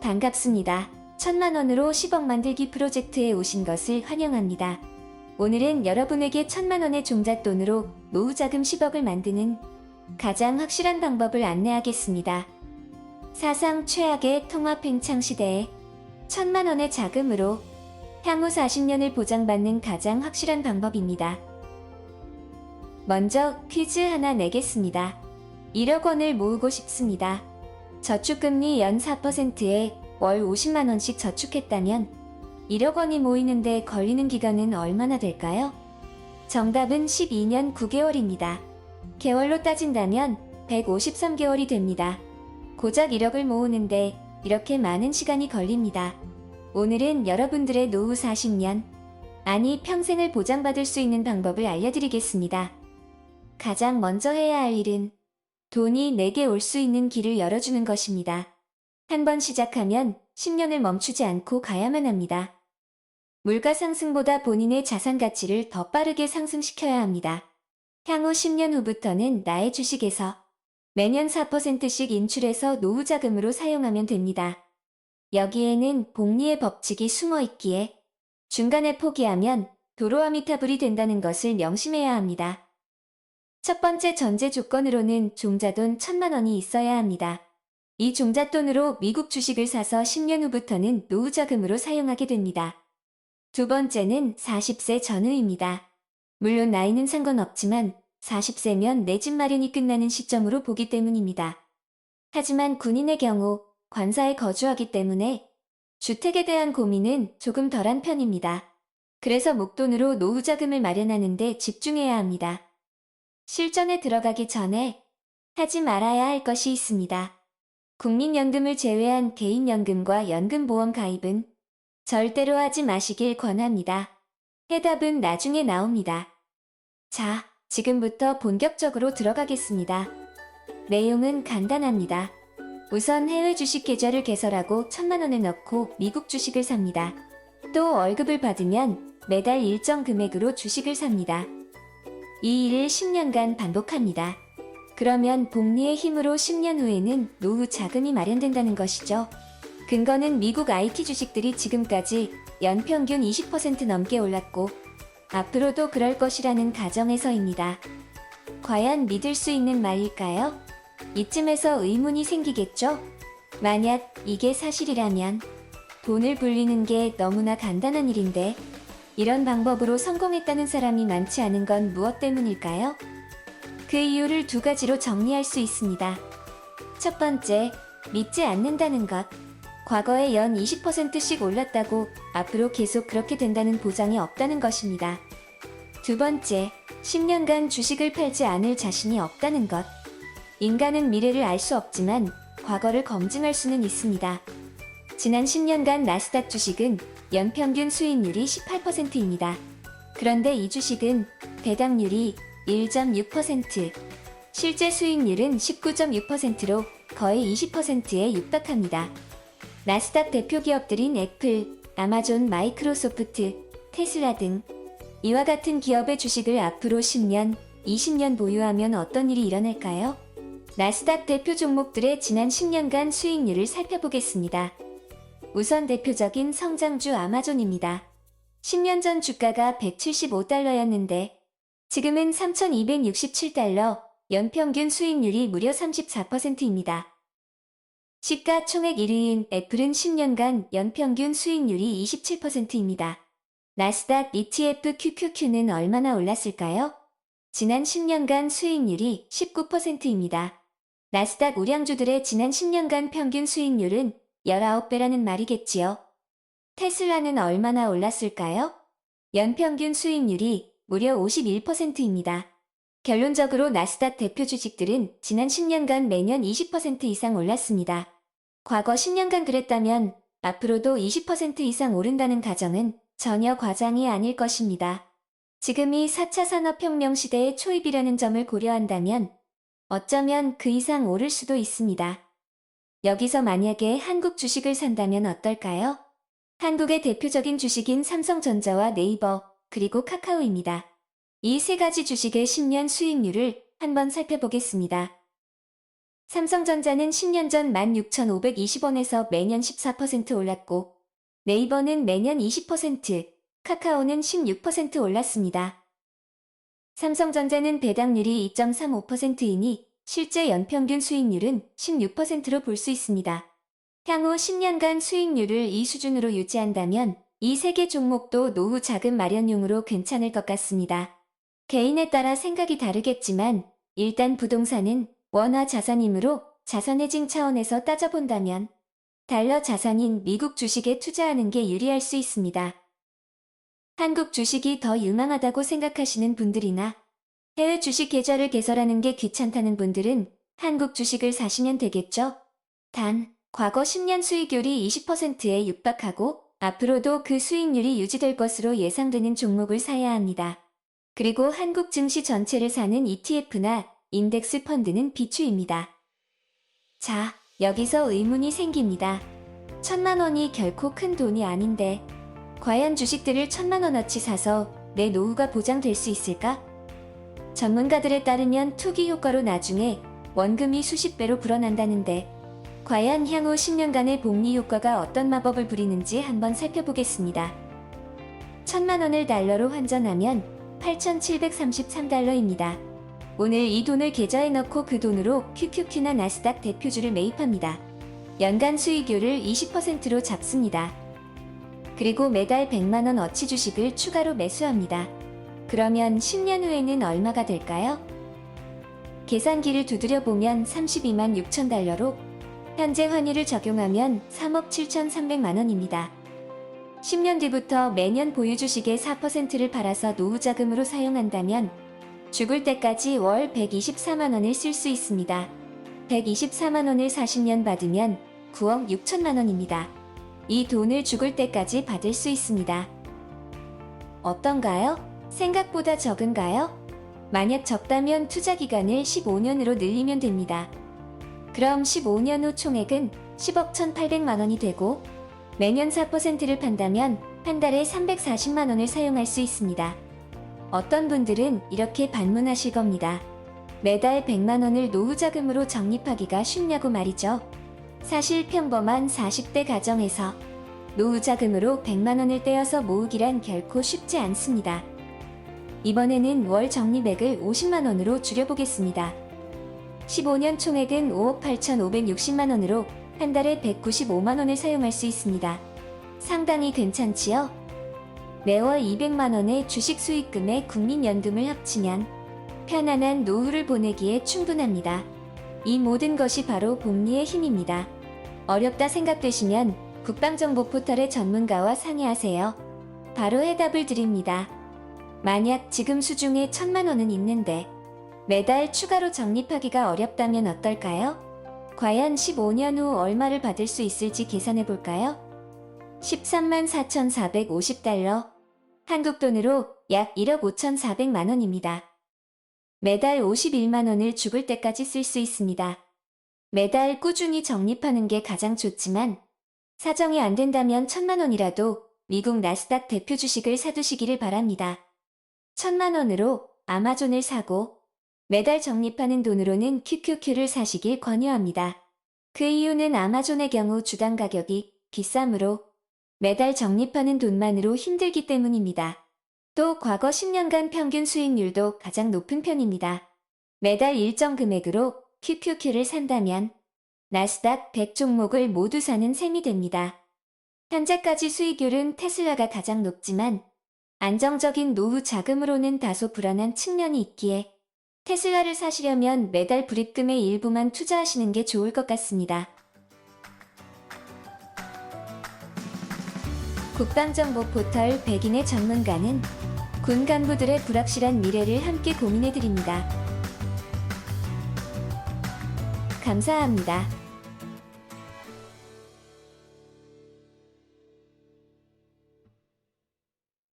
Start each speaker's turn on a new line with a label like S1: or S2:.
S1: 반갑습니다. 1000만원으로 10억 만들기 프로젝트에 오신 것을 환영합니다. 오늘은 여러분에게 1000만원의 종잣돈으로 노후자금 10억을 만드는 가장 확실한 방법을 안내하겠습니다. 사상 최악의 통화팽창 시대에 1000만원의 자금으로 향후 40년을 보장받는 가장 확실한 방법입니다. 먼저 퀴즈 하나 내겠습니다. 1억 원을 모으고 싶습니다. 저축금리 연 4%에 월 50만원씩 저축했다면 1억 원이 모이는데 걸리는 기간은 얼마나 될까요? 정답은 12년 9개월입니다. 개월로 따진다면 153개월이 됩니다. 고작 1억을 모으는데 이렇게 많은 시간이 걸립니다. 오늘은 여러분들의 노후 40년, 아니 평생을 보장받을 수 있는 방법을 알려드리겠습니다. 가장 먼저 해야 할 일은 돈이 내게 올 수 있는 길을 열어주는 것입니다. 한번 시작하면 10년을 멈추지 않고 가야만 합니다. 물가 상승보다 본인의 자산 가치를 더 빠르게 상승시켜야 합니다. 향후 10년 후부터는 나의 주식에서 매년 4%씩 인출해서 노후자금으로 사용하면 됩니다. 여기에는 복리의 법칙이 숨어 있기에 중간에 포기하면 도로아미타불이 된다는 것을 명심해야 합니다. 첫 번째 전제 조건으로는 종잣돈 1000만원이 있어야 합니다. 이 종잣돈으로 미국 주식을 사서 10년 후부터는 노후자금으로 사용하게 됩니다. 두 번째는 40세 전후입니다. 물론 나이는 상관없지만 40세면 내 집 마련이 끝나는 시점으로 보기 때문입니다. 하지만 군인의 경우 관사에 거주하기 때문에 주택에 대한 고민은 조금 덜한 편입니다. 그래서 목돈으로 노후자금을 마련하는 데 집중해야 합니다. 실전에 들어가기 전에 하지 말아야 할 것이 있습니다. 국민연금을 제외한 개인연금과 연금보험 가입은 절대로 하지 마시길 권합니다. 해답은 나중에 나옵니다. 자, 지금부터 본격적으로 들어가겠습니다. 내용은 간단합니다. 우선 해외 주식 계좌를 개설하고 1000만원을 넣고 미국 주식을 삽니다. 또 월급을 받으면 매달 일정 금액으로 주식을 삽니다. 이 일을 10년간 반복합니다. 그러면 복리의 힘으로 10년 후에는 노후 자금이 마련된다는 것이죠. 근거는 미국 IT 주식들이 지금까지 연평균 20% 넘게 올랐고 앞으로도 그럴 것이라는 가정에서입니다. 과연 믿을 수 있는 말일까요? 이쯤에서 의문이 생기겠죠? 만약 이게 사실이라면 돈을 불리는 게 너무나 간단한 일인데 이런 방법으로 성공했다는 사람이 많지 않은 건 무엇 때문일까요? 그 이유를 두 가지로 정리할 수 있습니다. 첫 번째, 믿지 않는다는 것. 과거에 연 20%씩 올랐다고 앞으로 계속 그렇게 된다는 보장이 없다는 것입니다. 두 번째, 10년간 주식을 팔지 않을 자신이 없다는 것. 인간은 미래를 알 수 없지만 과거를 검증할 수는 있습니다. 지난 10년간 나스닥 주식은 연평균 수익률이 18%입니다. 그런데 이 주식은 배당률이 1.6%, 실제 수익률은 19.6%로 거의 20%에 육박합니다. 나스닥 대표 기업들인 애플, 아마존, 마이크로소프트, 테슬라 등 이와 같은 기업의 주식을 앞으로 10년, 20년 보유하면 어떤 일이 일어날까요? 나스닥 대표 종목들의 지난 10년간 수익률을 살펴보겠습니다. 우선 대표적인 성장주 아마존입니다. 10년 전 주가가 175달러였는데 지금은 3267달러, 연평균 수익률이 무려 34%입니다. 시가총액 1위인 애플은 10년간 연평균 수익률이 27%입니다. 나스닥 ETF QQQ는 얼마나 올랐을까요? 지난 10년간 수익률이 19%입니다. 나스닥 우량주들의 지난 10년간 평균 수익률은 19배라는 말이겠지요. 테슬라는 얼마나 올랐을까요? 연평균 수익률이 무려 51%입니다. 결론적으로 나스닥 대표 주식들은 지난 10년간 매년 20% 이상 올랐습니다. 과거 10년간 그랬다면 앞으로도 20% 이상 오른다는 가정은 전혀 과장이 아닐 것입니다. 지금이 4차 산업혁명 시대의 초입이라는 점을 고려한다면 어쩌면 그 이상 오를 수도 있습니다. 여기서 만약에 한국 주식을 산다면 어떨까요? 한국의 대표적인 주식인 삼성전자와 네이버, 그리고 카카오입니다. 이 세 가지 주식의 10년 수익률을 한번 살펴보겠습니다. 삼성전자는 10년 전 16,520원에서 매년 14% 올랐고, 네이버는 매년 20%, 카카오는 16% 올랐습니다. 삼성전자는 배당률이 2.35%이니 실제 연평균 수익률은 16%로 볼 수 있습니다. 향후 10년간 수익률을 이 수준으로 유지한다면 이 세 개 종목도 노후 자금 마련용으로 괜찮을 것 같습니다. 개인에 따라 생각이 다르겠지만 일단 부동산은 원화 자산이므로 자산 해징 차원에서 따져본다면 달러 자산인 미국 주식에 투자하는 게 유리할 수 있습니다. 한국 주식이 더 유망하다고 생각하시는 분들이나 해외 주식 계좌를 개설하는 게 귀찮다는 분들은 한국 주식을 사시면 되겠죠? 단, 과거 10년 수익률이 20%에 육박하고 앞으로도 그 수익률이 유지될 것으로 예상되는 종목을 사야 합니다. 그리고 한국 증시 전체를 사는 ETF나 인덱스 펀드는 비추입니다. 자, 여기서 의문이 생깁니다. 1,000만 원이 결코 큰 돈이 아닌데 과연 주식들을 1,000만 원어치 사서 내 노후가 보장될 수 있을까? 전문가들에 따르면 투기 효과로 나중에 원금이 수십 배로 불어난다는데 과연 향후 10년간의 복리 효과가 어떤 마법을 부리는지 한번 살펴보겠습니다. 1,000만 원을 달러로 환전하면 8,733달러입니다. 오늘 이 돈을 계좌에 넣고 그 돈으로 QQQ나 나스닥 대표주를 매입합니다. 연간 수익률을 20%로 잡습니다. 그리고 매달 100만 원 어치 주식을 추가로 매수합니다. 그러면 10년 후에는 얼마가 될까요? 계산기를 두드려보면 32만 6천 달러로 현재 환율을 적용하면 3억 7,300만 원입니다. 10년 뒤부터 매년 보유 주식의 4%를 팔아서 노후 자금으로 사용한다면 죽을 때까지 월 124만 원을 쓸 수 있습니다. 124만 원을 40년 받으면 9억 6천만 원입니다. 이 돈을 죽을 때까지 받을 수 있습니다. 어떤가요? 생각보다 적은가요? 만약 적다면 투자 기간을 15년으로 늘리면 됩니다. 그럼 15년 후 총액은 10억 1,800만 원이 되고 매년 4%를 판다면 한 달에 340만 원을 사용할 수 있습니다. 어떤 분들은 이렇게 반문하실 겁니다. 매달 100만 원을 노후 자금으로 적립하기가 쉽냐고 말이죠. 사실 평범한 40대 가정에서 노후 자금으로 100만 원을 떼어서 모으기란 결코 쉽지 않습니다. 이번에는 월 적립액을 50만 원으로 줄여보겠습니다. 15년 총액은 5억 8,560만 원으로 한 달에 195만 원을 사용할 수 있습니다. 상당히 괜찮지요? 매월 200만 원의 주식 수익금에 국민연금을 합치면 편안한 노후를 보내기에 충분합니다. 이 모든 것이 바로 복리의 힘입니다. 어렵다 생각되시면 국방정보 포털의 전문가와 상의하세요. 바로 해답을 드립니다. 만약 지금 수중에 1,000만 원은 있는데 매달 추가로 적립하기가 어렵다면 어떨까요? 과연 15년 후 얼마를 받을 수 있을지 계산해 볼까요? 13만 4,450달러, 한국 돈으로 약 1억 5,400만 원입니다. 매달 51만 원을 죽을 때까지 쓸 수 있습니다. 매달 꾸준히 적립하는 게 가장 좋지만 사정이 안 된다면 1,000만 원이라도 미국 나스닥 대표 주식을 사두시기를 바랍니다. 1,000만 원으로 아마존을 사고 매달 적립하는 돈으로는 QQQ를 사시길 권유합니다. 그 이유는 아마존의 경우 주당 가격이 비싸므로 매달 적립하는 돈만으로 힘들기 때문입니다. 또 과거 10년간 평균 수익률도 가장 높은 편입니다. 매달 일정 금액으로 QQQ를 산다면 나스닥 100 종목을 모두 사는 셈이 됩니다. 현재까지 수익률은 테슬라가 가장 높지만 안정적인 노후 자금으로는 다소 불안한 측면이 있기에 테슬라를 사시려면 매달 불입금의 일부만 투자하시는 게 좋을 것 같습니다. 국방정보 포털 백인의 전문가는 군 간부들의 불확실한 미래를 함께 고민해드립니다. 감사합니다.